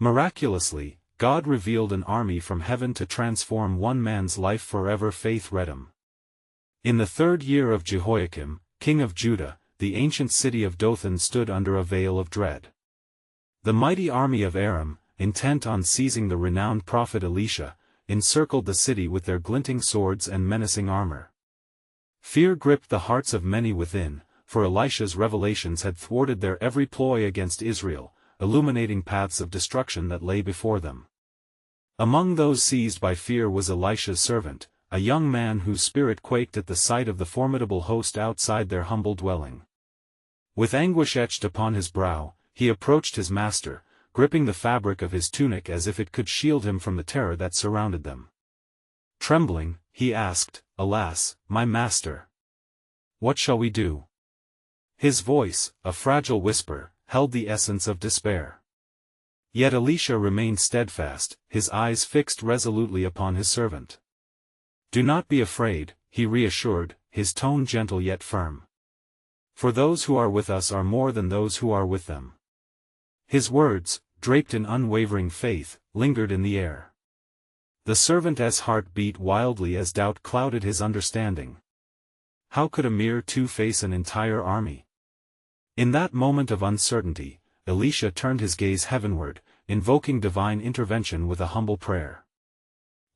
Miraculously, God revealed an army from heaven to transform one man's life forever. Faith read him. In the 3rd year of Jehoiakim, king of Judah, the ancient city of Dothan stood under a veil of dread. The mighty army of Aram, intent on seizing the renowned prophet Elisha, encircled the city with their glinting swords and menacing armor. Fear gripped the hearts of many within, for Elisha's revelations had thwarted their every ploy against Israel, illuminating paths of destruction that lay before them. Among those seized by fear was Elisha's servant, a young man whose spirit quaked at the sight of the formidable host outside their humble dwelling. With anguish etched upon his brow, he approached his master, gripping the fabric of his tunic as if it could shield him from the terror that surrounded them. Trembling, he asked, "Alas, my master! What shall we do?" His voice, a fragile whisper, held the essence of despair. Yet Elisha remained steadfast, his eyes fixed resolutely upon his servant. "Do not be afraid," he reassured, his tone gentle yet firm. "For those who are with us are more than those who are with them." His words, draped in unwavering faith, lingered in the air. The servant's heart beat wildly as doubt clouded his understanding. How could a mere two face an entire army? In that moment of uncertainty, Elisha turned his gaze heavenward, invoking divine intervention with a humble prayer.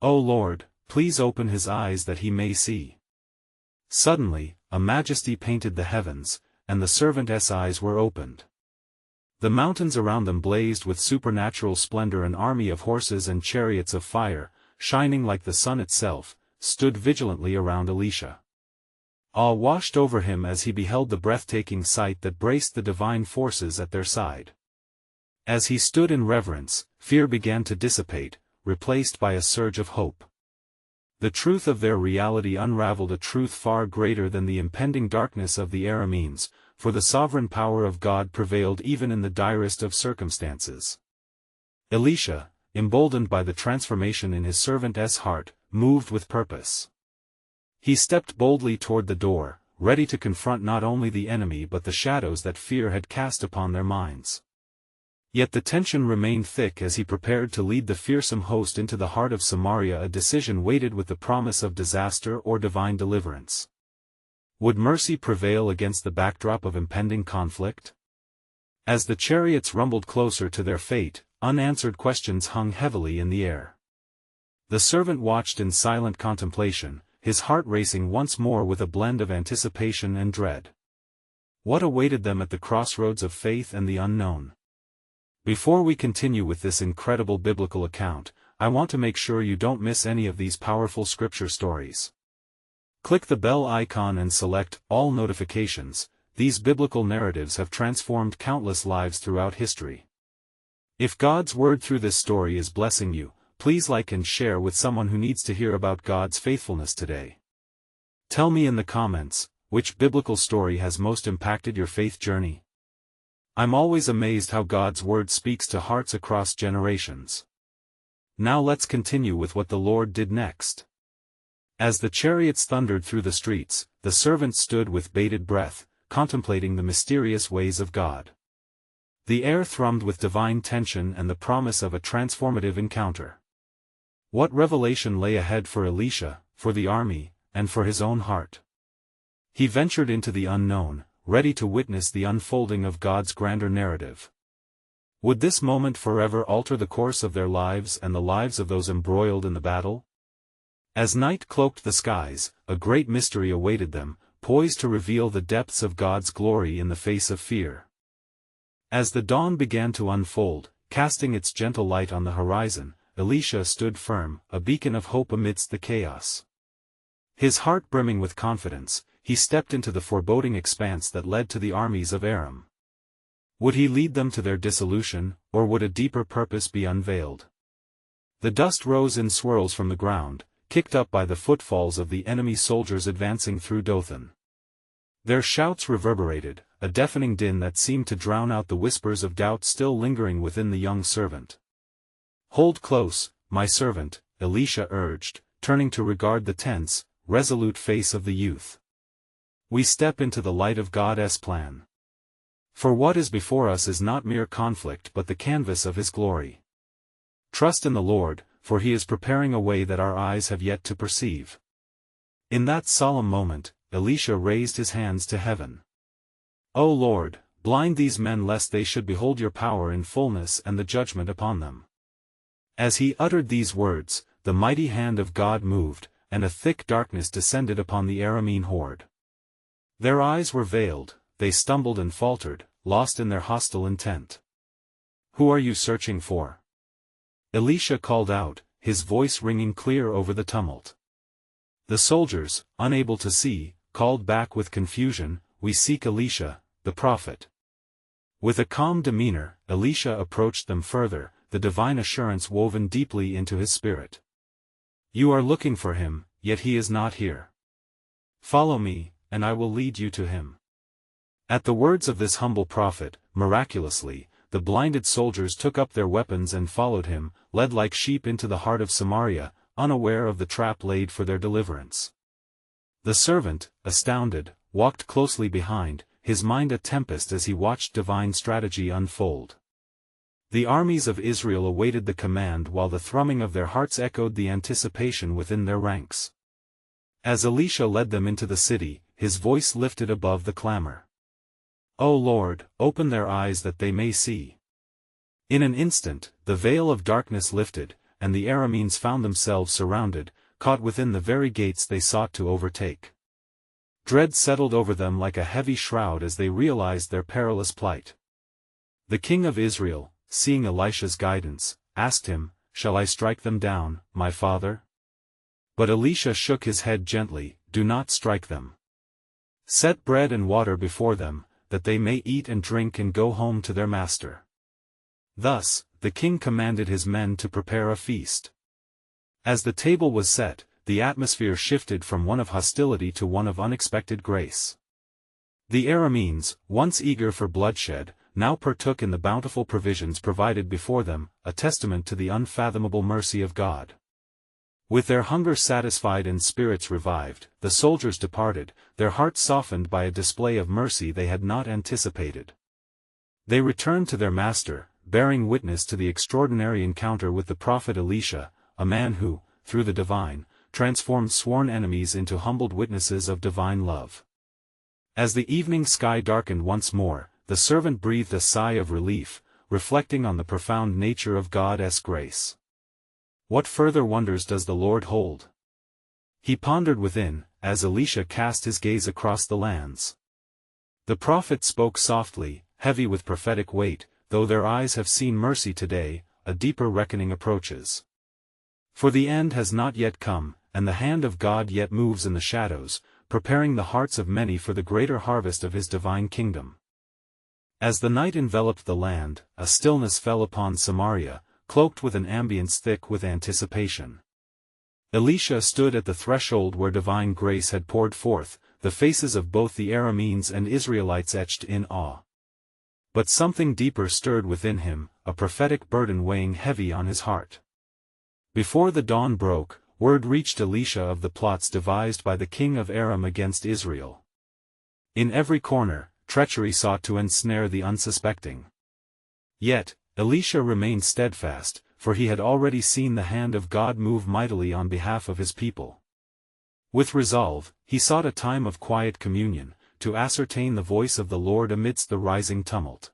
"O Lord, please open his eyes that he may see." Suddenly, a majesty painted the heavens, and the servant's eyes were opened. The mountains around them blazed with supernatural splendor. An army of horses and chariots of fire, shining like the sun itself, stood vigilantly around Elisha. Awe washed over him as he beheld the breathtaking sight that braced the divine forces at their side. As he stood in reverence, fear began to dissipate, replaced by a surge of hope. The truth of their reality unraveled, a truth far greater than the impending darkness of the Arameans, for the sovereign power of God prevailed even in the direst of circumstances. Elisha, emboldened by the transformation in his servant's heart, moved with purpose. He stepped boldly toward the door, ready to confront not only the enemy but the shadows that fear had cast upon their minds. Yet the tension remained thick as he prepared to lead the fearsome host into the heart of Samaria, a decision weighted with the promise of disaster or divine deliverance. Would mercy prevail against the backdrop of impending conflict? As the chariots rumbled closer to their fate, unanswered questions hung heavily in the air. The servant watched in silent contemplation, his heart racing once more with a blend of anticipation and dread. What awaited them at the crossroads of faith and the unknown? Before we continue with this incredible biblical account, I want to make sure you don't miss any of these powerful scripture stories. Click the bell icon and select All Notifications. These biblical narratives have transformed countless lives throughout history. If God's word through this story is blessing you, please like and share with someone who needs to hear about God's faithfulness today. Tell me in the comments, which biblical story has most impacted your faith journey? I'm always amazed how God's word speaks to hearts across generations. Now let's continue with what the Lord did next. As the chariots thundered through the streets, the servant stood with bated breath, contemplating the mysterious ways of God. The air thrummed with divine tension and the promise of a transformative encounter. What revelation lay ahead for Elisha, for the army, and for his own heart? He ventured into the unknown, ready to witness the unfolding of God's grander narrative. Would this moment forever alter the course of their lives and the lives of those embroiled in the battle? As night cloaked the skies, a great mystery awaited them, poised to reveal the depths of God's glory in the face of fear. As the dawn began to unfold, casting its gentle light on the horizon, Elisha stood firm, a beacon of hope amidst the chaos. His heart brimming with confidence, he stepped into the foreboding expanse that led to the armies of Aram. Would he lead them to their dissolution, or would a deeper purpose be unveiled? The dust rose in swirls from the ground, kicked up by the footfalls of the enemy soldiers advancing through Dothan. Their shouts reverberated, a deafening din that seemed to drown out the whispers of doubt still lingering within the young servant. "Hold close, my servant," Elisha urged, turning to regard the tense, resolute face of the youth. "We step into the light of God's plan. For what is before us is not mere conflict but the canvas of His glory." "Trust in the Lord, for he is preparing a way that our eyes have yet to perceive." In that solemn moment, Elisha raised his hands to heaven. "O Lord, blind these men lest they should behold your power in fullness and the judgment upon them." As he uttered these words, the mighty hand of God moved, and a thick darkness descended upon the Aramean horde. Their eyes were veiled, they stumbled and faltered, lost in their hostile intent. "Who are you searching for?" Elisha called out, his voice ringing clear over the tumult. The soldiers, unable to see, called back with confusion, "We seek Elisha, the prophet." With a calm demeanor, Elisha approached them further, the divine assurance woven deeply into his spirit. "You are looking for him, yet he is not here. Follow me, and I will lead you to him." At the words of this humble prophet, miraculously, the blinded soldiers took up their weapons and followed him, led like sheep into the heart of Samaria, unaware of the trap laid for their deliverance. The servant, astounded, walked closely behind, his mind a tempest as he watched divine strategy unfold. The armies of Israel awaited the command while the thrumming of their hearts echoed the anticipation within their ranks. As Elisha led them into the city, his voice lifted above the clamor. "O Lord, open their eyes that they may see." In an instant, the veil of darkness lifted, and the Arameans found themselves surrounded, caught within the very gates they sought to overtake. Dread settled over them like a heavy shroud as they realized their perilous plight. The king of Israel, seeing Elisha's guidance, asked him, "Shall I strike them down, my father?" But Elisha shook his head gently, "Do not strike them. Set bread and water before them, that they may eat and drink and go home to their master." Thus, the king commanded his men to prepare a feast. As the table was set, the atmosphere shifted from one of hostility to one of unexpected grace. The Arameans, once eager for bloodshed, now partook in the bountiful provisions provided before them, a testament to the unfathomable mercy of God. With their hunger satisfied and spirits revived, the soldiers departed, their hearts softened by a display of mercy they had not anticipated. They returned to their master, bearing witness to the extraordinary encounter with the prophet Elisha, a man who, through the divine, transformed sworn enemies into humbled witnesses of divine love. As the evening sky darkened once more, the servant breathed a sigh of relief, reflecting on the profound nature of God's grace. What further wonders does the Lord hold? He pondered within, as Elisha cast his gaze across the lands. The prophet spoke softly, heavy with prophetic weight, "Though their eyes have seen mercy today, a deeper reckoning approaches. For the end has not yet come, and the hand of God yet moves in the shadows, preparing the hearts of many for the greater harvest of his divine kingdom." As the night enveloped the land, a stillness fell upon Samaria, cloaked with an ambience thick with anticipation. Elisha stood at the threshold where divine grace had poured forth, the faces of both the Arameans and Israelites etched in awe. But something deeper stirred within him, a prophetic burden weighing heavy on his heart. Before the dawn broke, word reached Elisha of the plots devised by the king of Aram against Israel. In every corner, treachery sought to ensnare the unsuspecting. Yet, Elisha remained steadfast, for he had already seen the hand of God move mightily on behalf of his people. With resolve, he sought a time of quiet communion, to ascertain the voice of the Lord amidst the rising tumult.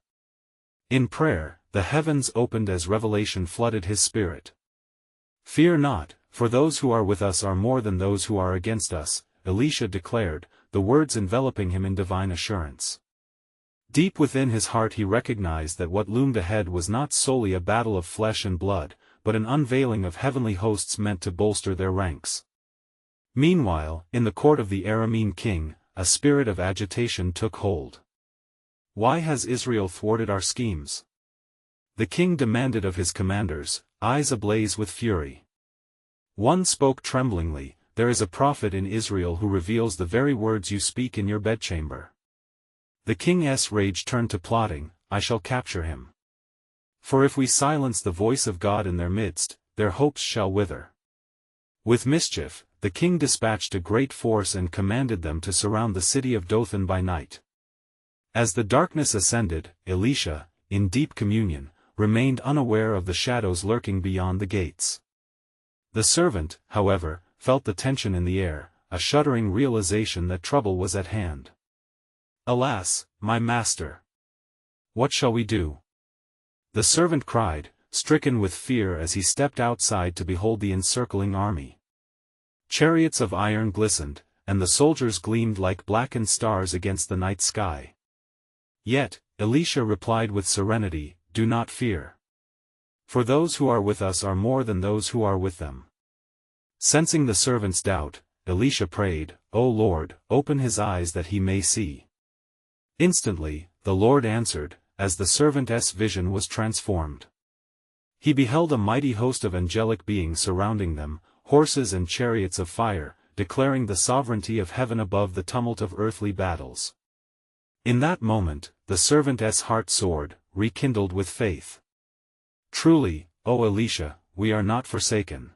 In prayer, the heavens opened as revelation flooded his spirit. "Fear not, for those who are with us are more than those who are against us," Elisha declared, the words enveloping him in divine assurance. Deep within his heart he recognized that what loomed ahead was not solely a battle of flesh and blood, but an unveiling of heavenly hosts meant to bolster their ranks. Meanwhile, in the court of the Aramean king, a spirit of agitation took hold. "Why has Israel thwarted our schemes?" the king demanded of his commanders, eyes ablaze with fury. One spoke tremblingly, "There is a prophet in Israel who reveals the very words you speak in your bedchamber." The king's rage turned to plotting, "I shall capture him. For if we silence the voice of God in their midst, their hopes shall wither." With mischief, the king dispatched a great force and commanded them to surround the city of Dothan by night. As the darkness ascended, Elisha, in deep communion, remained unaware of the shadows lurking beyond the gates. The servant, however, felt the tension in the air, a shuddering realization that trouble was at hand. "Alas, my master! What shall we do?" the servant cried, stricken with fear as he stepped outside to behold the encircling army. Chariots of iron glistened, and the soldiers gleamed like blackened stars against the night sky. Yet, Elisha replied with serenity, "Do not fear. For those who are with us are more than those who are with them." Sensing the servant's doubt, Elisha prayed, "O Lord, open his eyes that he may see." Instantly, the Lord answered, as the servant's vision was transformed. He beheld a mighty host of angelic beings surrounding them, horses and chariots of fire, declaring the sovereignty of heaven above the tumult of earthly battles. In that moment, the servant's heart soared, rekindled with faith. "Truly, O Elisha, we are not forsaken."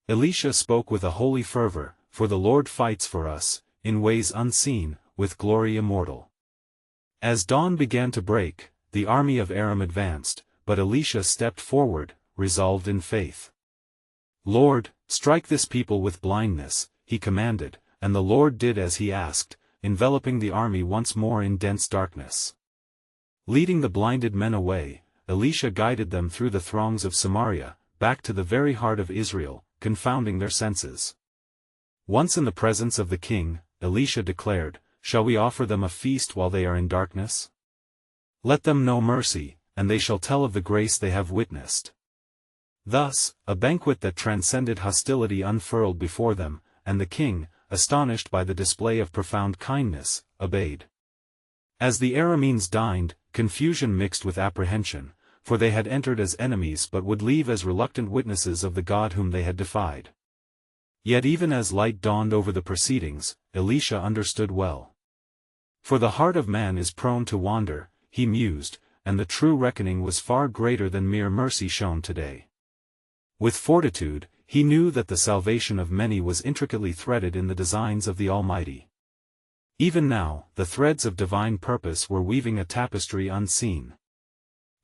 Elisha spoke with a holy fervor, "For the Lord fights for us, in ways unseen, with glory immortal." As dawn began to break, the army of Aram advanced, but Elisha stepped forward, resolved in faith. "Lord, strike this people with blindness," he commanded, and the Lord did as he asked, enveloping the army once more in dense darkness. Leading the blinded men away, Elisha guided them through the throngs of Samaria, back to the very heart of Israel, confounding their senses. Once in the presence of the king, Elisha declared, "Shall we offer them a feast while they are in darkness? Let them know mercy, and they shall tell of the grace they have witnessed." Thus, a banquet that transcended hostility unfurled before them, and the king, astonished by the display of profound kindness, obeyed. As the Arameans dined, confusion mixed with apprehension, for they had entered as enemies but would leave as reluctant witnesses of the God whom they had defied. Yet even as light dawned over the proceedings, Elisha understood well. For the heart of man is prone to wander, he mused, and the true reckoning was far greater than mere mercy shown today. With fortitude, he knew that the salvation of many was intricately threaded in the designs of the Almighty. Even now, the threads of divine purpose were weaving a tapestry unseen.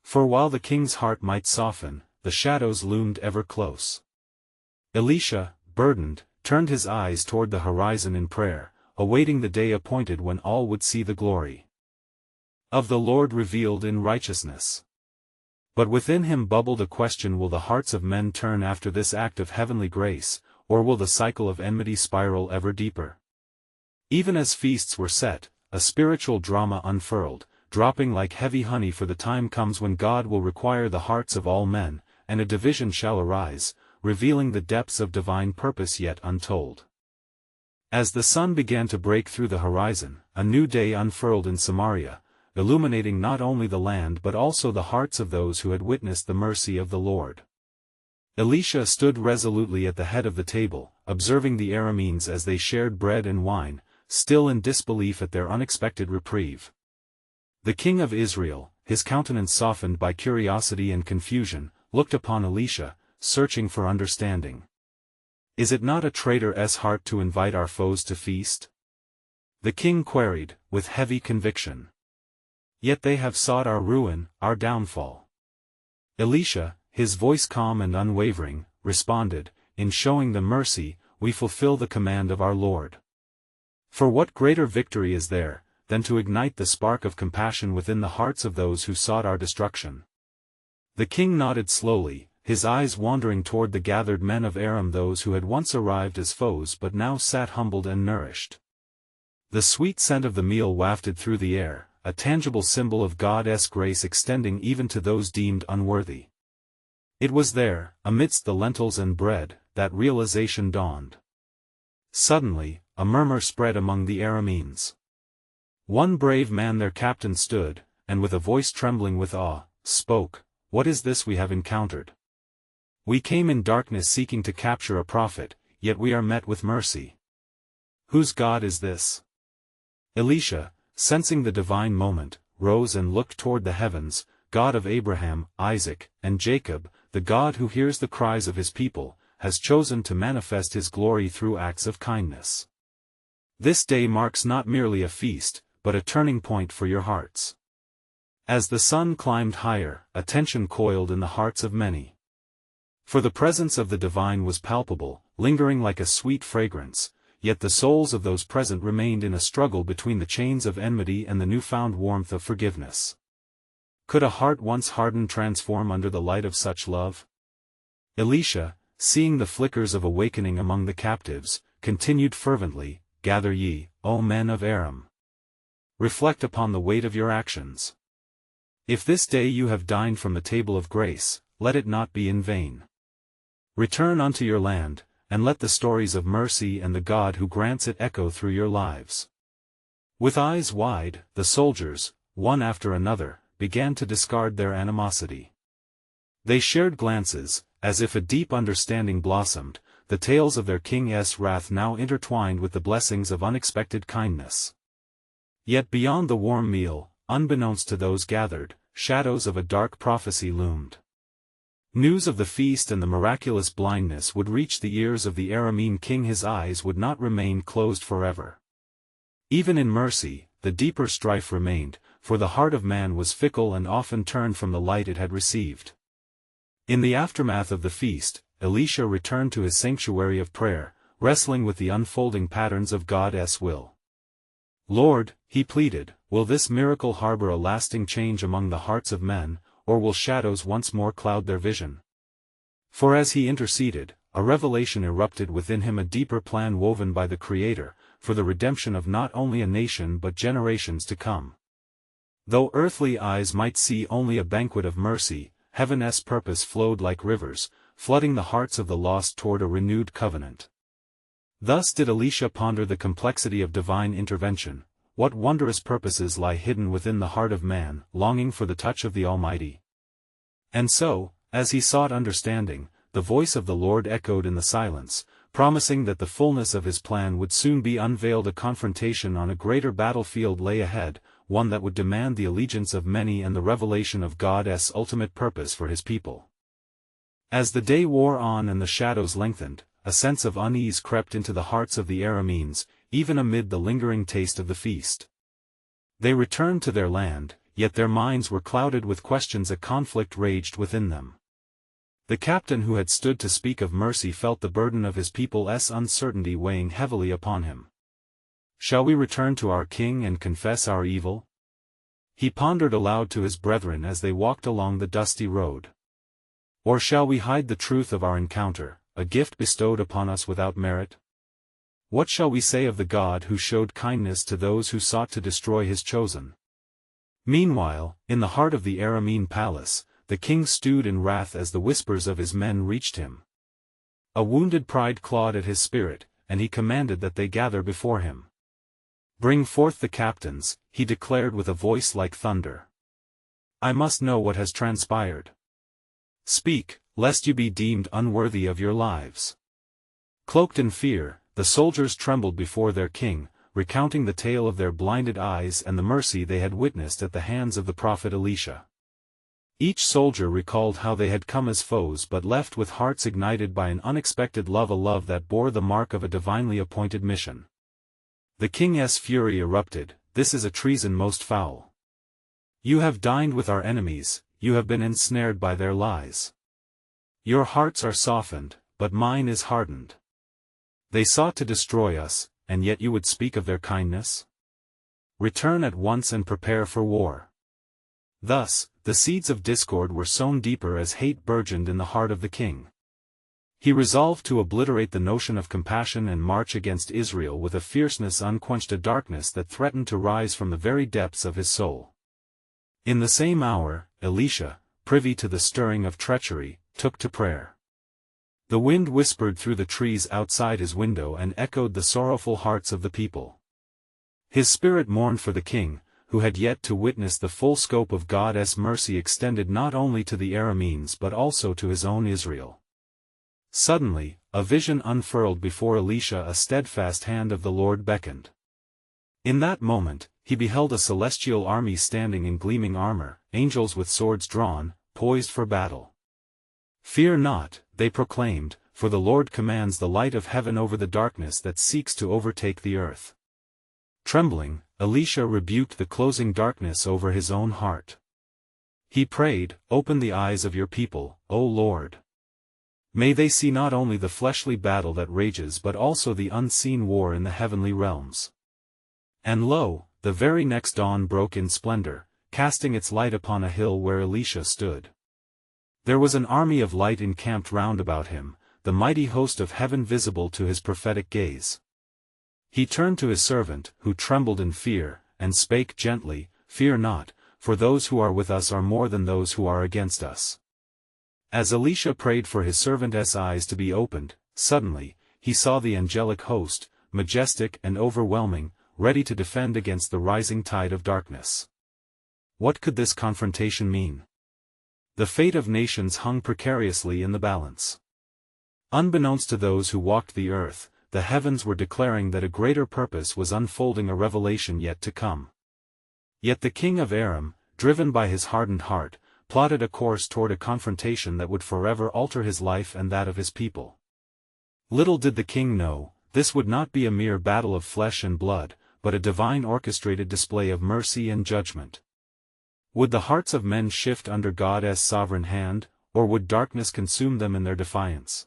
For while the king's heart might soften, the shadows loomed ever close. Elisha, burdened, turned his eyes toward the horizon in prayer, awaiting the day appointed when all would see the glory of the Lord revealed in righteousness. But within him bubbled a question: will the hearts of men turn after this act of heavenly grace, or will the cycle of enmity spiral ever deeper? Even as feasts were set, a spiritual drama unfurled, dropping like heavy honey, for the time comes when God will require the hearts of all men, and a division shall arise, revealing the depths of divine purpose yet untold. As the sun began to break through the horizon, a new day unfurled in Samaria, illuminating not only the land but also the hearts of those who had witnessed the mercy of the Lord. Elisha stood resolutely at the head of the table, observing the Arameans as they shared bread and wine, still in disbelief at their unexpected reprieve. The king of Israel, his countenance softened by curiosity and confusion, looked upon Elisha, searching for understanding. "Is it not a traitor's heart to invite our foes to feast?" the king queried, with heavy conviction. "Yet they have sought our ruin, our downfall." Elisha, his voice calm and unwavering, responded, "In showing them mercy, we fulfill the command of our Lord. For what greater victory is there, than to ignite the spark of compassion within the hearts of those who sought our destruction?" The king nodded slowly, his eyes wandering toward the gathered men of Aram, those who had once arrived as foes but now sat humbled and nourished. The sweet scent of the meal wafted through the air, a tangible symbol of God's grace extending even to those deemed unworthy. It was there, amidst the lentils and bread, that realization dawned. Suddenly, a murmur spread among the Arameans. One brave man, their captain, stood, and with a voice trembling with awe, spoke, "What is this we have encountered? We came in darkness seeking to capture a prophet, yet we are met with mercy. Whose God is this?" Elisha, sensing the divine moment, rose and looked toward the heavens. "God of Abraham, Isaac, and Jacob, the God who hears the cries of his people, has chosen to manifest his glory through acts of kindness. This day marks not merely a feast, but a turning point for your hearts. As the sun climbed higher, a tension coiled in the hearts of many. For the presence of the divine was palpable, lingering like a sweet fragrance, yet the souls of those present remained in a struggle between the chains of enmity and the newfound warmth of forgiveness. Could a heart once hardened transform under the light of such love? Elisha, seeing the flickers of awakening among the captives, continued fervently, "Gather ye, O men of Aram. Reflect upon the weight of your actions. If this day you have dined from the table of grace, let it not be in vain. Return unto your land, and let the stories of mercy and the God who grants it echo through your lives." With eyes wide, the soldiers, one after another, began to discard their animosity. They shared glances, as if a deep understanding blossomed, the tales of their king's wrath now intertwined with the blessings of unexpected kindness. Yet beyond the warm meal, unbeknownst to those gathered, shadows of a dark prophecy loomed. News of the feast and the miraculous blindness would reach the ears of the Aramean king. His eyes would not remain closed forever. Even in mercy, the deeper strife remained, for the heart of man was fickle and often turned from the light it had received. In the aftermath of the feast, Elisha returned to his sanctuary of prayer, wrestling with the unfolding patterns of God's will. "Lord," he pleaded, "will this miracle harbor a lasting change among the hearts of men, or will shadows once more cloud their vision?" For as he interceded, a revelation erupted within him, a deeper plan woven by the Creator, for the redemption of not only a nation but generations to come. Though earthly eyes might see only a banquet of mercy, heaven's purpose flowed like rivers, flooding the hearts of the lost toward a renewed covenant. Thus did Elisha ponder the complexity of divine intervention. What wondrous purposes lie hidden within the heart of man, longing for the touch of the Almighty? And so, as he sought understanding, the voice of the Lord echoed in the silence, promising that the fullness of his plan would soon be unveiled. A confrontation on a greater battlefield lay ahead, one that would demand the allegiance of many and the revelation of God's ultimate purpose for his people. As the day wore on and the shadows lengthened, a sense of unease crept into the hearts of the Arameans, even amid the lingering taste of the feast. They returned to their land, yet their minds were clouded with questions. A conflict raged within them. The captain who had stood to speak of mercy felt the burden of his people's uncertainty weighing heavily upon him. "Shall we return to our king and confess our evil?" he pondered aloud to his brethren as they walked along the dusty road. "Or shall we hide the truth of our encounter, a gift bestowed upon us without merit? What shall we say of the God who showed kindness to those who sought to destroy his chosen?" Meanwhile, in the heart of the Aramean palace, the king stewed in wrath as the whispers of his men reached him. A wounded pride clawed at his spirit, and he commanded that they gather before him. "Bring forth the captains," he declared with a voice like thunder. "I must know what has transpired. Speak, lest you be deemed unworthy of your lives." Cloaked in fear, the soldiers trembled before their king, recounting the tale of their blinded eyes and the mercy they had witnessed at the hands of the prophet Elisha. Each soldier recalled how they had come as foes but left with hearts ignited by an unexpected love, a love that bore the mark of a divinely appointed mission. The king's fury erupted. "This is a treason most foul. You have dined with our enemies, you have been ensnared by their lies. Your hearts are softened, but mine is hardened. They sought to destroy us, and yet you would speak of their kindness? Return at once and prepare for war." Thus, the seeds of discord were sown deeper as hate burgeoned in the heart of the king. He resolved to obliterate the notion of compassion and march against Israel with a fierceness unquenched, a darkness that threatened to rise from the very depths of his soul. In the same hour, Elisha, privy to the stirring of treachery, took to prayer. The wind whispered through the trees outside his window and echoed the sorrowful hearts of the people. His spirit mourned for the king, who had yet to witness the full scope of God's mercy extended not only to the Arameans but also to his own Israel. Suddenly, a vision unfurled before Elisha. A steadfast hand of the Lord beckoned. In that moment, he beheld a celestial army standing in gleaming armor, angels with swords drawn, poised for battle. "Fear not," they proclaimed, "for the Lord commands the light of heaven over the darkness that seeks to overtake the earth." Trembling, Elisha rebuked the closing darkness over his own heart. He prayed, "Open the eyes of your people, O Lord. May they see not only the fleshly battle that rages but also the unseen war in the heavenly realms." And lo, the very next dawn broke in splendor, casting its light upon a hill where Elisha stood. There was an army of light encamped round about him, the mighty host of heaven visible to his prophetic gaze. He turned to his servant, who trembled in fear, and spake gently, "Fear not, for those who are with us are more than those who are against us." As Elisha prayed for his servant's eyes to be opened, suddenly, he saw the angelic host, majestic and overwhelming, ready to defend against the rising tide of darkness. What could this confrontation mean? The fate of nations hung precariously in the balance. Unbeknownst to those who walked the earth, the heavens were declaring that a greater purpose was unfolding, a revelation yet to come. Yet the king of Aram, driven by his hardened heart, plotted a course toward a confrontation that would forever alter his life and that of his people. Little did the king know, this would not be a mere battle of flesh and blood, but a divine orchestrated display of mercy and judgment. Would the hearts of men shift under God's sovereign hand, or would darkness consume them in their defiance?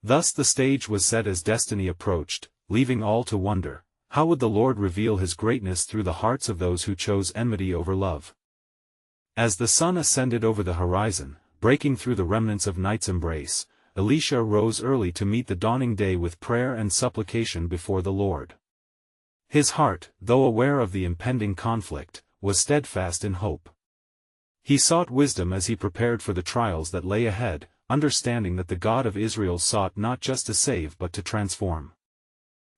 Thus the stage was set as destiny approached, leaving all to wonder, how would the Lord reveal his greatness through the hearts of those who chose enmity over love? As the sun ascended over the horizon, breaking through the remnants of night's embrace, Elisha rose early to meet the dawning day with prayer and supplication before the Lord. His heart, though aware of the impending conflict, was steadfast in hope. He sought wisdom as he prepared for the trials that lay ahead, understanding that the God of Israel sought not just to save but to transform.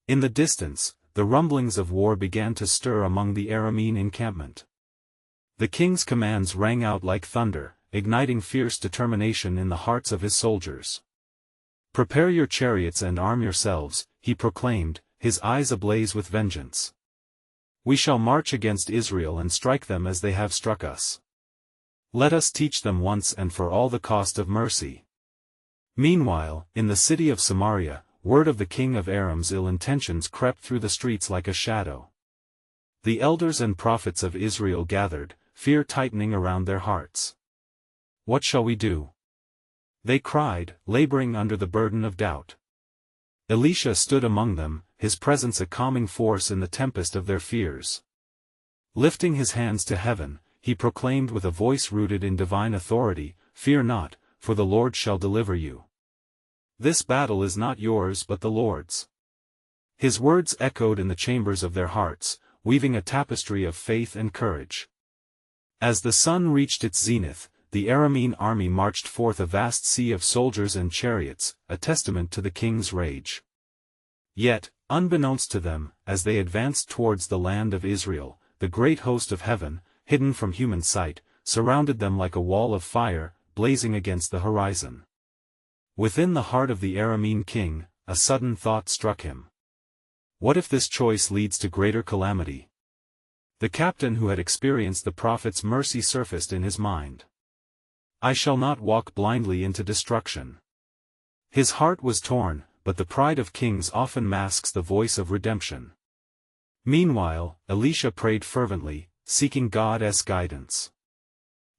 In the distance, the rumblings of war began to stir among the Aramean encampment. The king's commands rang out like thunder, igniting fierce determination in the hearts of his soldiers. "Prepare your chariots and arm yourselves," he proclaimed, his eyes ablaze with vengeance. "We shall march against Israel and strike them as they have struck us. Let us teach them once and for all the cost of mercy." Meanwhile, in the city of Samaria, word of the king of Aram's ill intentions crept through the streets like a shadow. The elders and prophets of Israel gathered, fear tightening around their hearts. "What shall we do?" they cried, laboring under the burden of doubt. Elisha stood among them, his presence a calming force in the tempest of their fears. Lifting his hands to heaven, he proclaimed with a voice rooted in divine authority, "Fear not, for the Lord shall deliver you. This battle is not yours but the Lord's." His words echoed in the chambers of their hearts, weaving a tapestry of faith and courage. As the sun reached its zenith, the Aramean army marched forth, a vast sea of soldiers and chariots, a testament to the king's rage. Yet, unbeknownst to them, as they advanced towards the land of Israel, the great host of heaven, hidden from human sight, surrounded them like a wall of fire, blazing against the horizon. Within the heart of the Aramean king, a sudden thought struck him. What if this choice leads to greater calamity? The captain who had experienced the prophet's mercy surfaced in his mind. "I shall not walk blindly into destruction." His heart was torn, but the pride of kings often masks the voice of redemption. Meanwhile, Elisha prayed fervently, seeking God's guidance.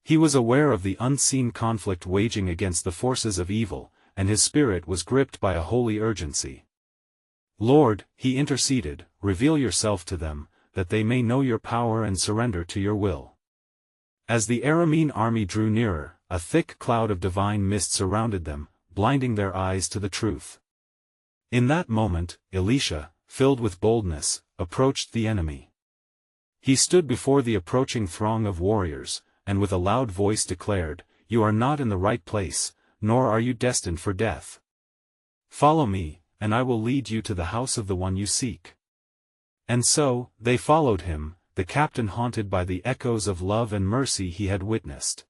He was aware of the unseen conflict waging against the forces of evil, and his spirit was gripped by a holy urgency. "Lord," he interceded, "reveal yourself to them, that they may know your power and surrender to your will." As the Aramean army drew nearer, a thick cloud of divine mist surrounded them, blinding their eyes to the truth. In that moment, Elisha, filled with boldness, approached the enemy. He stood before the approaching throng of warriors, and with a loud voice declared, "You are not in the right place, nor are you destined for death. Follow me, and I will lead you to the house of the one you seek." And so, they followed him, the captain haunted by the echoes of love and mercy he had witnessed.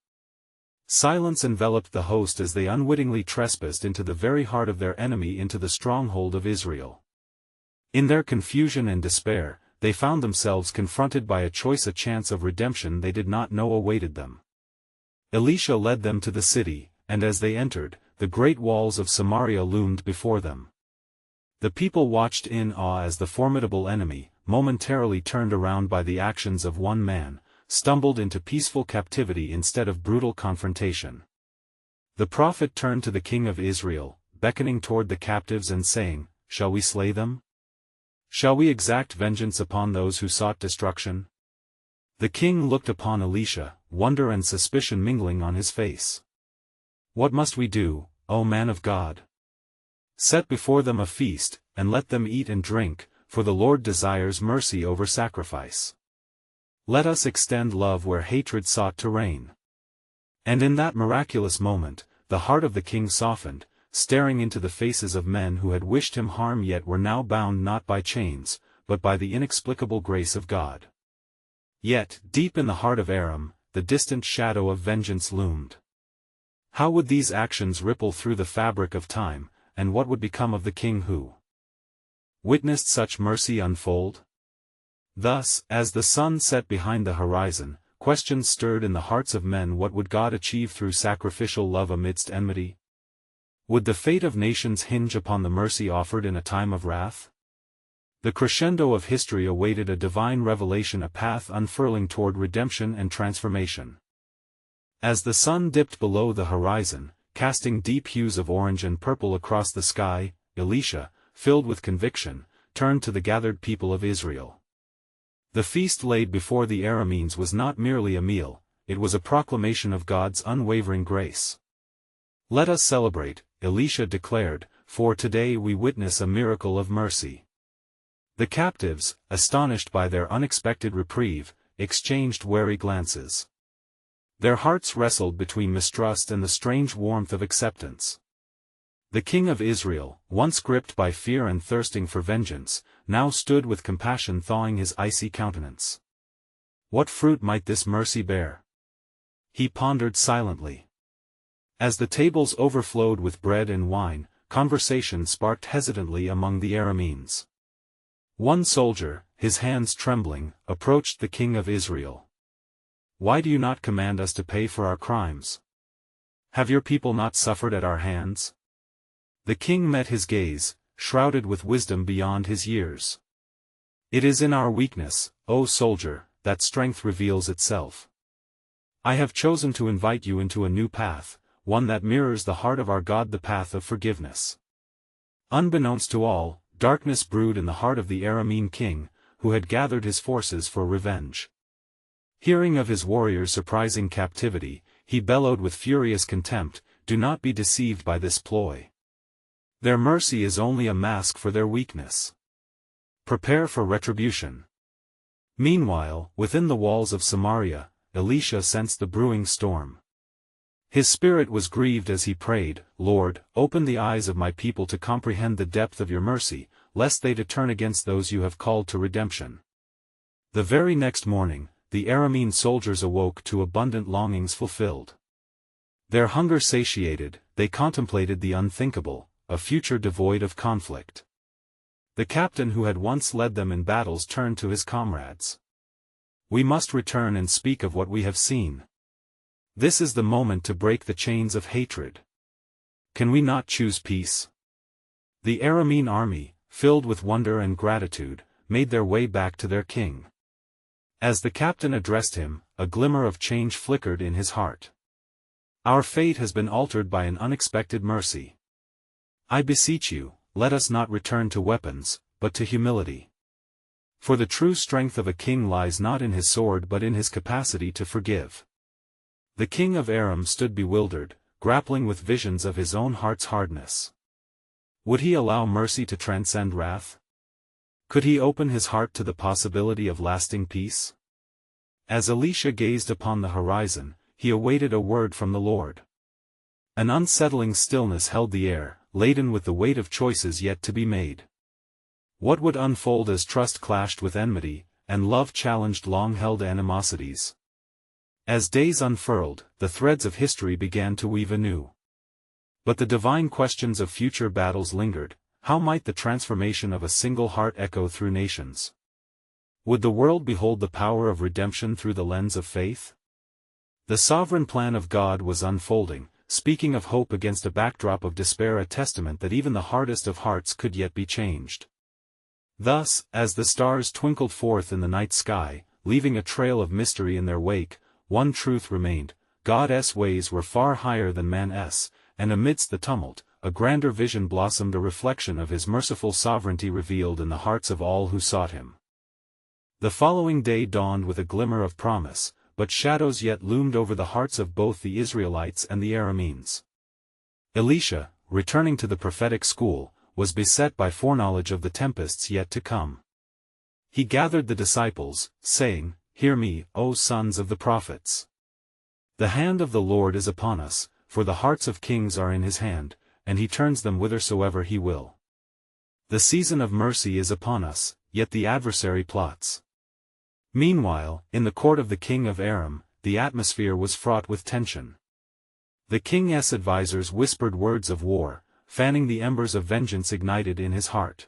Silence enveloped the host as they unwittingly trespassed into the very heart of their enemy, into the stronghold of Israel. In their confusion and despair, they found themselves confronted by a choice, a chance of redemption they did not know awaited them. Elisha led them to the city, and as they entered, the great walls of Samaria loomed before them. The people watched in awe as the formidable enemy, momentarily turned around by the actions of one man, stumbled into peaceful captivity instead of brutal confrontation. The prophet turned to the king of Israel, beckoning toward the captives and saying, "Shall we slay them? Shall we exact vengeance upon those who sought destruction?" The king looked upon Elisha, wonder and suspicion mingling on his face. "What must we do, O man of God?" "Set before them a feast, and let them eat and drink, for the Lord desires mercy over sacrifice. Let us extend love where hatred sought to reign." And in that miraculous moment, the heart of the king softened, staring into the faces of men who had wished him harm yet were now bound not by chains, but by the inexplicable grace of God. Yet, deep in the heart of Aram, the distant shadow of vengeance loomed. How would these actions ripple through the fabric of time, and what would become of the king who witnessed such mercy unfold? Thus, as the sun set behind the horizon, questions stirred in the hearts of men. What would God achieve through sacrificial love amidst enmity? Would the fate of nations hinge upon the mercy offered in a time of wrath? The crescendo of history awaited a divine revelation, a path unfurling toward redemption and transformation. As the sun dipped below the horizon, casting deep hues of orange and purple across the sky, Elisha, filled with conviction, turned to the gathered people of Israel. The feast laid before the Arameans was not merely a meal, it was a proclamation of God's unwavering grace. "Let us celebrate," Elisha declared, "for today we witness a miracle of mercy." The captives, astonished by their unexpected reprieve, exchanged wary glances. Their hearts wrestled between mistrust and the strange warmth of acceptance. The king of Israel, once gripped by fear and thirsting for vengeance, now stood with compassion thawing his icy countenance. What fruit might this mercy bear? He pondered silently. As the tables overflowed with bread and wine, conversation sparked hesitantly among the Arameans. One soldier, his hands trembling, approached the king of Israel. "Why do you not command us to pay for our crimes? Have your people not suffered at our hands?" The king met his gaze, shrouded with wisdom beyond his years. "It is in our weakness, O soldier, that strength reveals itself. I have chosen to invite you into a new path, one that mirrors the heart of our God, the path of forgiveness." Unbeknownst to all, darkness brewed in the heart of the Aramean king, who had gathered his forces for revenge. Hearing of his warriors' surprising captivity, he bellowed with furious contempt, "Do not be deceived by this ploy. Their mercy is only a mask for their weakness. Prepare for retribution." Meanwhile, within the walls of Samaria, Elisha sensed the brewing storm. His spirit was grieved as he prayed, "Lord, open the eyes of my people to comprehend the depth of your mercy, lest they turn against those you have called to redemption." The very next morning, the Aramean soldiers awoke to abundant longings fulfilled. Their hunger satiated, they contemplated the unthinkable, a future devoid of conflict. The captain who had once led them in battles turned to his comrades. "We must return and speak of what we have seen. This is the moment to break the chains of hatred. Can we not choose peace?" The Aramean army, filled with wonder and gratitude, made their way back to their king. As the captain addressed him, a glimmer of change flickered in his heart. "Our fate has been altered by an unexpected mercy. I beseech you, let us not return to weapons, but to humility. For the true strength of a king lies not in his sword but in his capacity to forgive." The king of Aram stood bewildered, grappling with visions of his own heart's hardness. Would he allow mercy to transcend wrath? Could he open his heart to the possibility of lasting peace? As Elisha gazed upon the horizon, he awaited a word from the Lord. An unsettling stillness held the air, laden with the weight of choices yet to be made. What would unfold as trust clashed with enmity, and love challenged long-held animosities? As days unfurled, the threads of history began to weave anew. But the divine questions of future battles lingered. How might the transformation of a single heart echo through nations? Would the world behold the power of redemption through the lens of faith? The sovereign plan of God was unfolding, speaking of hope against a backdrop of despair, a testament that even the hardest of hearts could yet be changed. Thus, as the stars twinkled forth in the night sky, leaving a trail of mystery in their wake. One truth remained: God's ways were far higher than man's, and amidst the tumult, a grander vision blossomed, a reflection of his merciful sovereignty revealed in the hearts of all who sought him. The following day dawned with a glimmer of promise, but shadows yet loomed over the hearts of both the Israelites and the Arameans. Elisha, returning to the prophetic school, was beset by foreknowledge of the tempests yet to come. He gathered the disciples, saying, "Hear me, O sons of the prophets. The hand of the Lord is upon us, for the hearts of kings are in his hand, and he turns them whithersoever he will. The season of mercy is upon us, yet the adversary plots." Meanwhile, in the court of the king of Aram, the atmosphere was fraught with tension. The king's advisers whispered words of war, fanning the embers of vengeance ignited in his heart.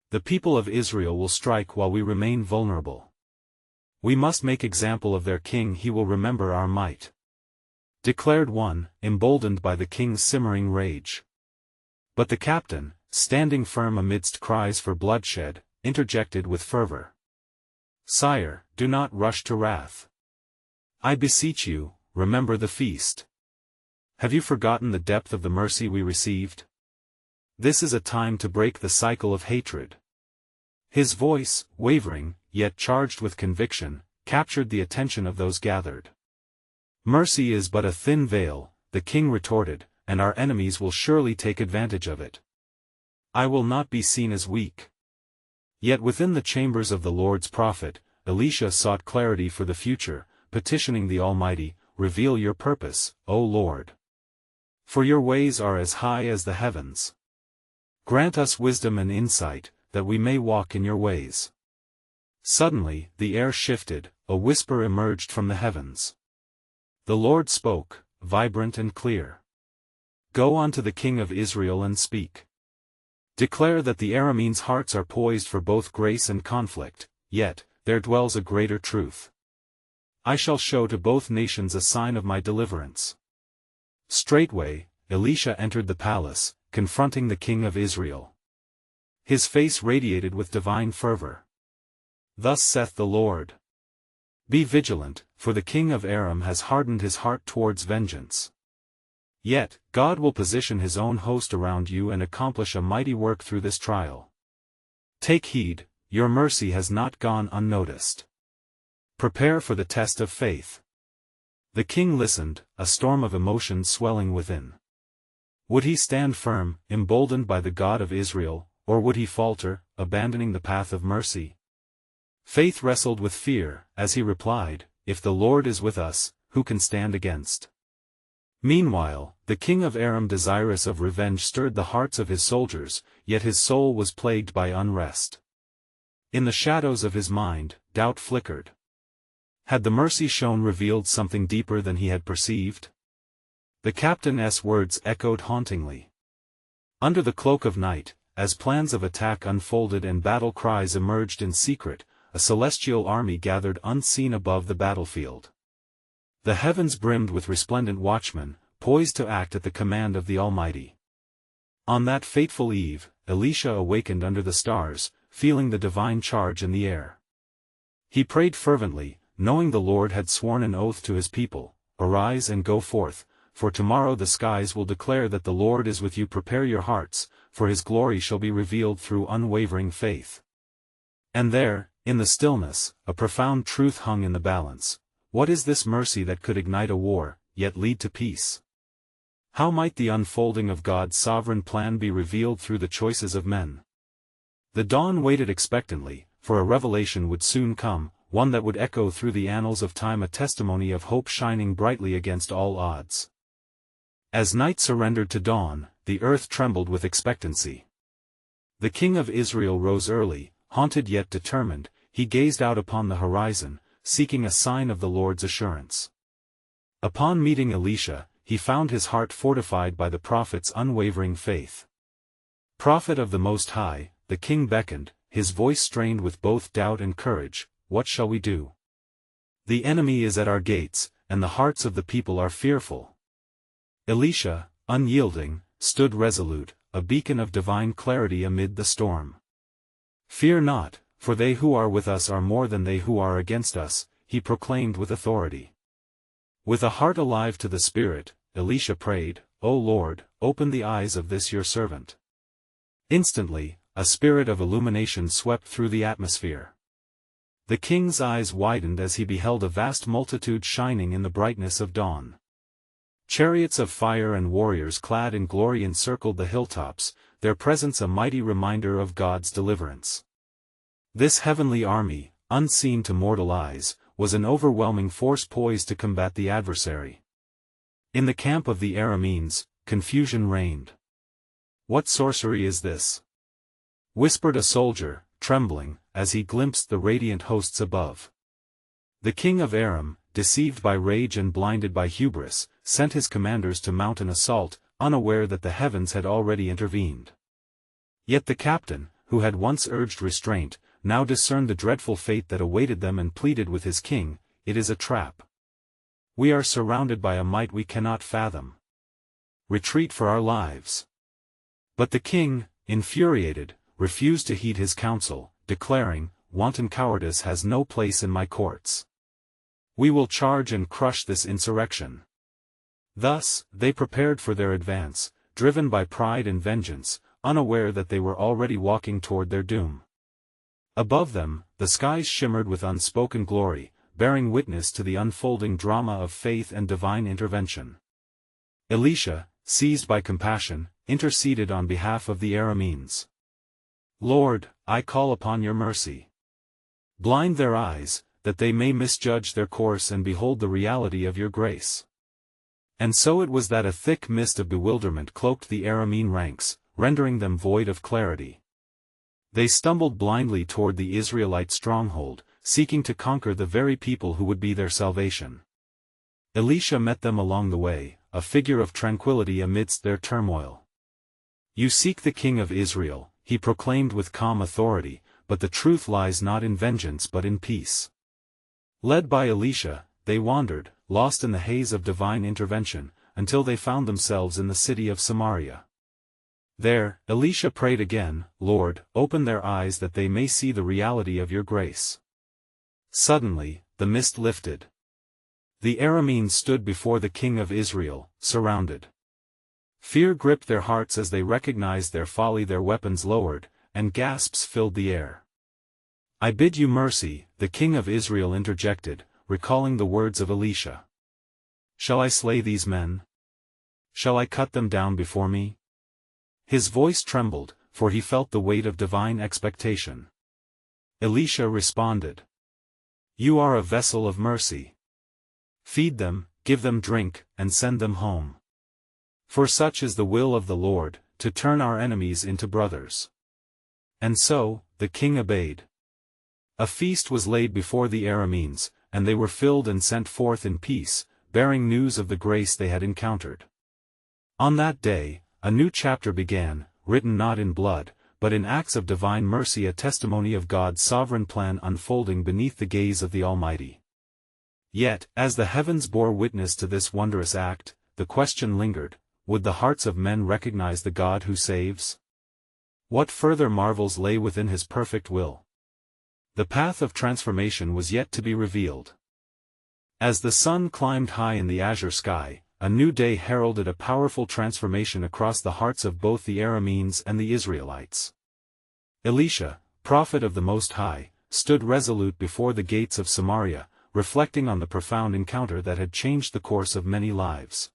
"The people of Israel will strike while we remain vulnerable. We must make example of their king, he will remember our might," declared one, emboldened by the king's simmering rage. But the captain, standing firm amidst cries for bloodshed, interjected with fervor. "Sire, do not rush to wrath. I beseech you, remember the feast. Have you forgotten the depth of the mercy we received? This is a time to break the cycle of hatred." His voice, wavering, yet charged with conviction, captured the attention of those gathered. "Mercy is but a thin veil," the king retorted, "and our enemies will surely take advantage of it. I will not be seen as weak." Yet within the chambers of the Lord's prophet, Elisha sought clarity for the future, petitioning the Almighty, "Reveal your purpose, O Lord. For your ways are as high as the heavens. Grant us wisdom and insight, that we may walk in your ways." Suddenly, the air shifted, a whisper emerged from the heavens. The Lord spoke, vibrant and clear. "Go on to the king of Israel and speak. Declare that the Arameans' hearts are poised for both grace and conflict, yet, there dwells a greater truth. I shall show to both nations a sign of my deliverance." Straightway, Elisha entered the palace, confronting the king of Israel. His face radiated with divine fervor. "Thus saith the Lord. Be vigilant, for the king of Aram has hardened his heart towards vengeance. Yet, God will position his own host around you and accomplish a mighty work through this trial. Take heed, your mercy has not gone unnoticed. Prepare for the test of faith." The king listened, a storm of emotions swelling within. Would he stand firm, emboldened by the God of Israel, or would he falter, abandoning the path of mercy? Faith wrestled with fear, as he replied, "If the Lord is with us, who can stand against?" Meanwhile, the king of Aram, desirous of revenge, stirred the hearts of his soldiers, yet his soul was plagued by unrest. In the shadows of his mind, doubt flickered. Had the mercy shown revealed something deeper than he had perceived? The captain's words echoed hauntingly. Under the cloak of night, as plans of attack unfolded and battle cries emerged in secret, a celestial army gathered unseen above the battlefield. The heavens brimmed with resplendent watchmen, poised to act at the command of the Almighty. On that fateful eve, Elisha awakened under the stars, feeling the divine charge in the air. He prayed fervently, knowing the Lord had sworn an oath to his people, "Arise and go forth, for tomorrow the skies will declare that the Lord is with you. Prepare your hearts, for his glory shall be revealed through unwavering faith." And there, in the stillness, a profound truth hung in the balance. What is this mercy that could ignite a war, yet lead to peace? How might the unfolding of God's sovereign plan be revealed through the choices of men? The dawn waited expectantly, for a revelation would soon come, one that would echo through the annals of time, a testimony of hope shining brightly against all odds. As night surrendered to dawn, the earth trembled with expectancy. The king of Israel rose early, haunted yet determined. He gazed out upon the horizon, seeking a sign of the Lord's assurance. Upon meeting Elisha, he found his heart fortified by the prophet's unwavering faith. "Prophet of the Most High," the king beckoned, his voice strained with both doubt and courage, "what shall we do? The enemy is at our gates, and the hearts of the people are fearful." Elisha, unyielding, stood resolute, a beacon of divine clarity amid the storm. "Fear not, for they who are with us are more than they who are against us," he proclaimed with authority. With a heart alive to the Spirit, Elisha prayed, "O Lord, open the eyes of this your servant." Instantly, a spirit of illumination swept through the atmosphere. The king's eyes widened as he beheld a vast multitude shining in the brightness of dawn. Chariots of fire and warriors clad in glory encircled the hilltops, their presence a mighty reminder of God's deliverance. This heavenly army, unseen to mortal eyes, was an overwhelming force poised to combat the adversary. In the camp of the Arameans, confusion reigned. "What sorcery is this?" whispered a soldier, trembling, as he glimpsed the radiant hosts above. The king of Aram, deceived by rage and blinded by hubris, sent his commanders to mount an assault, unaware that the heavens had already intervened. Yet the captain, who had once urged restraint, now discerned the dreadful fate that awaited them and pleaded with his king, "It is a trap. We are surrounded by a might we cannot fathom. Retreat for our lives." But the king, infuriated, refused to heed his counsel, declaring, "Wanton cowardice has no place in my courts. We will charge and crush this insurrection." Thus, they prepared for their advance, driven by pride and vengeance, unaware that they were already walking toward their doom. Above them, the skies shimmered with unspoken glory, bearing witness to the unfolding drama of faith and divine intervention. Elisha, seized by compassion, interceded on behalf of the Arameans. "Lord, I call upon your mercy. Blind their eyes, that they may misjudge their course and behold the reality of your grace." And so it was that a thick mist of bewilderment cloaked the Aramean ranks, rendering them void of clarity. They stumbled blindly toward the Israelite stronghold, seeking to conquer the very people who would be their salvation. Elisha met them along the way, a figure of tranquility amidst their turmoil. "You seek the King of Israel," he proclaimed with calm authority, "but the truth lies not in vengeance but in peace." Led by Elisha, they wandered, lost in the haze of divine intervention, until they found themselves in the city of Samaria. There, Elisha prayed again, "Lord, open their eyes that they may see the reality of your grace." Suddenly, the mist lifted. The Arameans stood before the king of Israel, surrounded. Fear gripped their hearts as they recognized their folly, their weapons lowered, and gasps filled the air. "I bid you mercy," the king of Israel interjected, recalling the words of Elisha. "Shall I slay these men? Shall I cut them down before me?" His voice trembled, for he felt the weight of divine expectation. Elisha responded, "You are a vessel of mercy. Feed them, give them drink, and send them home. For such is the will of the Lord, to turn our enemies into brothers." And so, the king obeyed. A feast was laid before the Arameans, and they were filled and sent forth in peace, bearing news of the grace they had encountered. On that day, a new chapter began, written not in blood, but in acts of divine mercy, a testimony of God's sovereign plan unfolding beneath the gaze of the Almighty. Yet, as the heavens bore witness to this wondrous act, the question lingered, would the hearts of men recognize the God who saves? What further marvels lay within his perfect will? The path of transformation was yet to be revealed. As the sun climbed high in the azure sky, a new day heralded a powerful transformation across the hearts of both the Arameans and the Israelites. Elisha, prophet of the Most High, stood resolute before the gates of Samaria, reflecting on the profound encounter that had changed the course of many lives.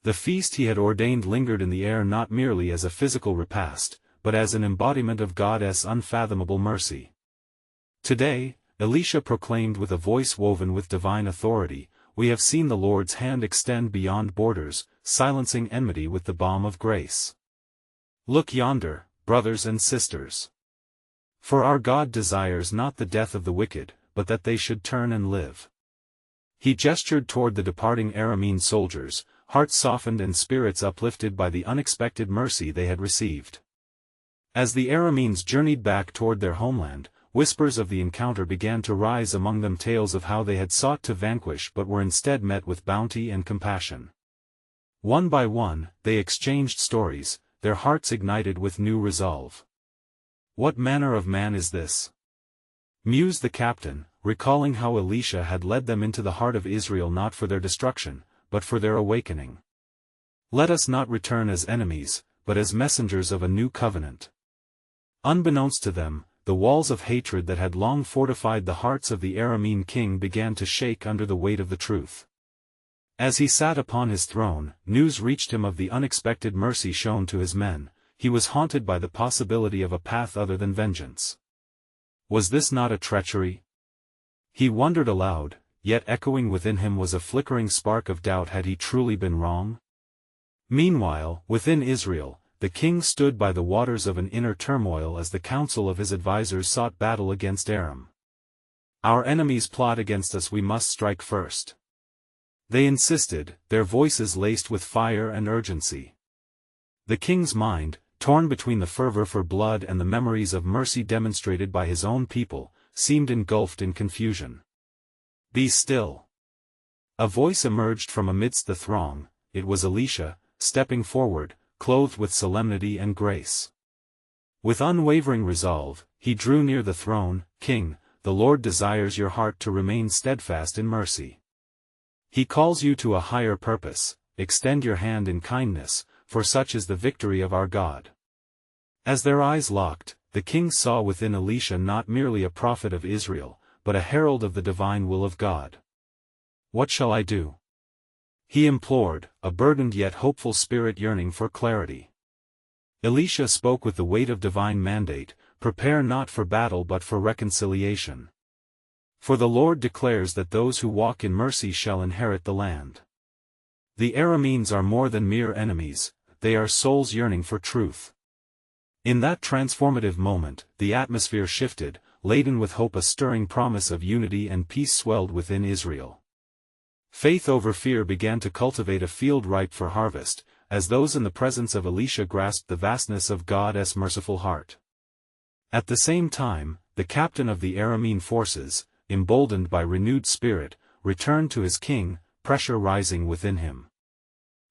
The feast he had ordained lingered in the air not merely as a physical repast, but as an embodiment of God's unfathomable mercy. Today, Elisha proclaimed with a voice woven with divine authority, "We have seen the Lord's hand extend beyond borders, silencing enmity with the balm of grace. Look yonder, brothers and sisters. For our God desires not the death of the wicked, but that they should turn and live." He gestured toward the departing Aramean soldiers, hearts softened and spirits uplifted by the unexpected mercy they had received. As the Arameans journeyed back toward their homeland, whispers of the encounter began to rise among them, tales of how they had sought to vanquish but were instead met with bounty and compassion. One by one, they exchanged stories, their hearts ignited with new resolve. "What manner of man is this?" mused the captain, recalling how Elisha had led them into the heart of Israel not for their destruction, but for their awakening. Let us not return as enemies, but as messengers of a new covenant. Unbeknownst to them, the walls of hatred that had long fortified the hearts of the Aramean king began to shake under the weight of the truth. As he sat upon his throne, news reached him of the unexpected mercy shown to his men. He was haunted by the possibility of a path other than vengeance. Was this not a treachery? He wondered aloud, yet echoing within him was a flickering spark of doubt: had he truly been wrong? Meanwhile, within Israel, the king stood by the waters of an inner turmoil as the council of his advisers sought battle against Aram. Our enemies plot against us, we must strike first. They insisted, their voices laced with fire and urgency. The king's mind, torn between the fervor for blood and the memories of mercy demonstrated by his own people, seemed engulfed in confusion. Be still. A voice emerged from amidst the throng. It was Elisha, stepping forward, clothed with solemnity and grace. With unwavering resolve, he drew near the throne. King, the Lord desires your heart to remain steadfast in mercy. He calls you to a higher purpose. Extend your hand in kindness, for such is the victory of our God. As their eyes locked, the king saw within Elisha not merely a prophet of Israel, but a herald of the divine will of God. What shall I do? He implored, a burdened yet hopeful spirit yearning for clarity. Elisha spoke with the weight of divine mandate: prepare not for battle but for reconciliation. For the Lord declares that those who walk in mercy shall inherit the land. The Arameans are more than mere enemies, they are souls yearning for truth. In that transformative moment, the atmosphere shifted, laden with hope. A stirring promise of unity and peace swelled within Israel. Faith over fear began to cultivate a field ripe for harvest, as those in the presence of Elisha grasped the vastness of God's merciful heart. At the same time, the captain of the Aramean forces, emboldened by renewed spirit, returned to his king, pressure rising within him.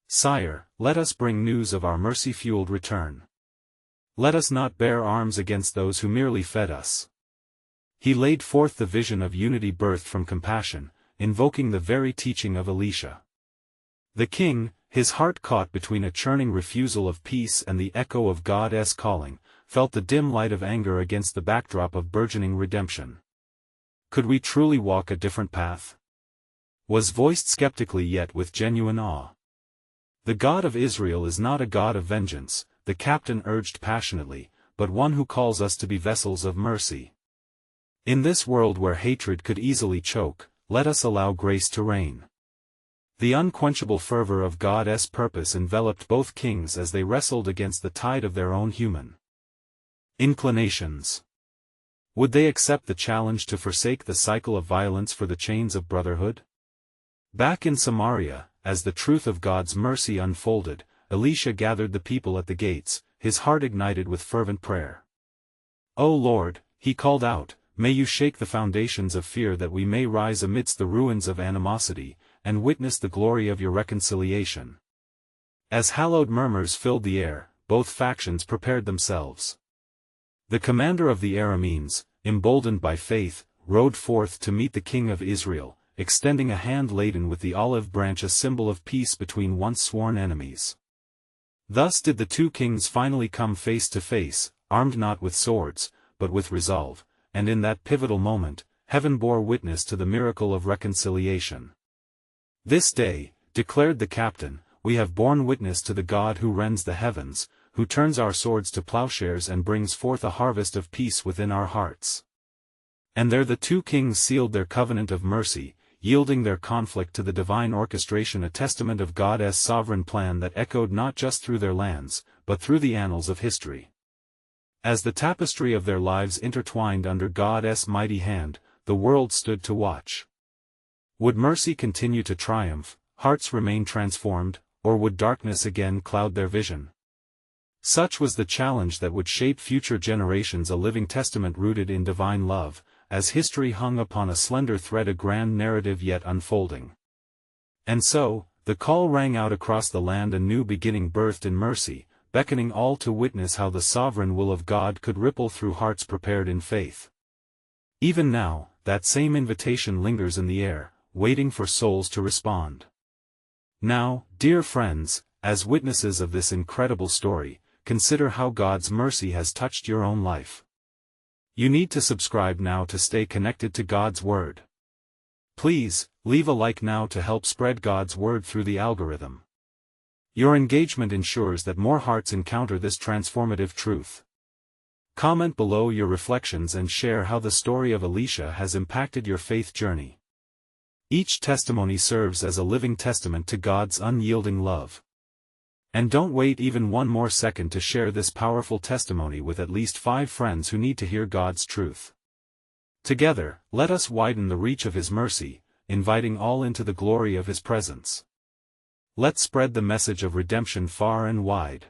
Sire, let us bring news of our mercy-fueled return. Let us not bear arms against those who merely fed us. He laid forth the vision of unity birthed from compassion, invoking the very teaching of Elisha. The king, his heart caught between a churning refusal of peace and the echo of God's calling, felt the dim light of anger against the backdrop of burgeoning redemption. Could we truly walk a different path? Was voiced skeptically yet with genuine awe. The God of Israel is not a God of vengeance, the captain urged passionately, but one who calls us to be vessels of mercy. In this world where hatred could easily choke, let us allow grace to reign. The unquenchable fervor of God's purpose enveloped both kings as they wrestled against the tide of their own human inclinations. Would they accept the challenge to forsake the cycle of violence for the chains of brotherhood? Back in Samaria, as the truth of God's mercy unfolded, Elisha gathered the people at the gates, his heart ignited with fervent prayer. O Lord, he called out, may you shake the foundations of fear that we may rise amidst the ruins of animosity, and witness the glory of your reconciliation. As hallowed murmurs filled the air, both factions prepared themselves. The commander of the Arameans, emboldened by faith, rode forth to meet the king of Israel, extending a hand laden with the olive branch, a symbol of peace between once sworn enemies. Thus did the two kings finally come face to face, armed not with swords, but with resolve, and in that pivotal moment, heaven bore witness to the miracle of reconciliation. This day, declared the captain, we have borne witness to the God who rends the heavens, who turns our swords to plowshares and brings forth a harvest of peace within our hearts. And there the two kings sealed their covenant of mercy, yielding their conflict to the divine orchestration, a testament of God's sovereign plan that echoed not just through their lands, but through the annals of history. As the tapestry of their lives intertwined under God's mighty hand, the world stood to watch. Would mercy continue to triumph, hearts remain transformed, or would darkness again cloud their vision? Such was the challenge that would shape future generations, a living testament rooted in divine love, as history hung upon a slender thread, a grand narrative yet unfolding. And so, the call rang out across the land, a new beginning birthed in mercy, beckoning all to witness how the sovereign will of God could ripple through hearts prepared in faith. Even now, that same invitation lingers in the air, waiting for souls to respond. Now, dear friends, as witnesses of this incredible story, consider how God's mercy has touched your own life. You need to subscribe now to stay connected to God's Word. Please, leave a like now to help spread God's Word through the algorithm. Your engagement ensures that more hearts encounter this transformative truth. Comment below your reflections and share how the story of Elisha has impacted your faith journey. Each testimony serves as a living testament to God's unyielding love. And don't wait even one more second to share this powerful testimony with at least 5 friends who need to hear God's truth. Together, let us widen the reach of His mercy, inviting all into the glory of His presence. Let's spread the message of redemption far and wide.